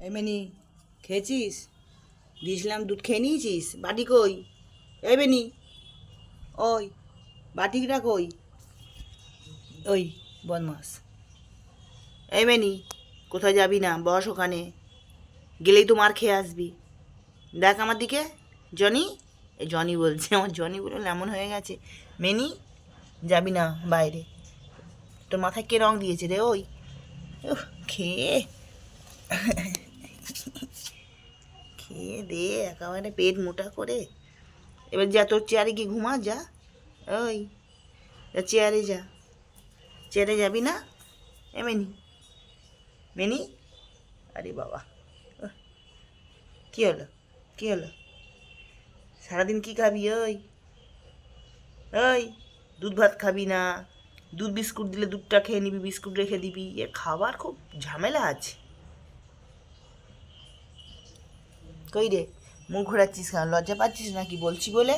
এমনি খেয়েছিস? দিয়েছিলাম দুধ খেয়ে নিয়েছিস? বাটি কই? এমনি ওই বাটিটা কই? ওই বদমাস। এমনি কোথায় যাবি না, বস ওখানে। গেলেই তো মার খেয়ে আসবি। দেখ আমার দিকে। জনি, এই জনি বলছে, আমার জনি বলে এমন হয়ে গেছে। মেনি, যাবি না বাইরে। তোর মাথায় কে রং দিয়েছে রে? ওই উফ, খেয়ে খেয়ে দে একেবারে পেট মোটা করে। এবার যা, তোর চেয়ারে গিয়ে ঘুমা যা। ওই যা, চেয়ারে যা। চেয়ারে যাবি না? এমনি মেনি। আরে বাবা, উহ, কি হলো? কি হলো? সারাদিন কি খাবি? ওই ওই দুধ ভাত খাবি না? দুধ বিস্কুট দিলে দুধটা খেয়ে নিবি, বিস্কুট রেখে দিবি। এ খাবার খুব ঝামেলা আছে। কই রে, মুখ ঘোরাচ্ছিস কেন? লজ্জা পাচ্ছিস নাকি বলছি বলে?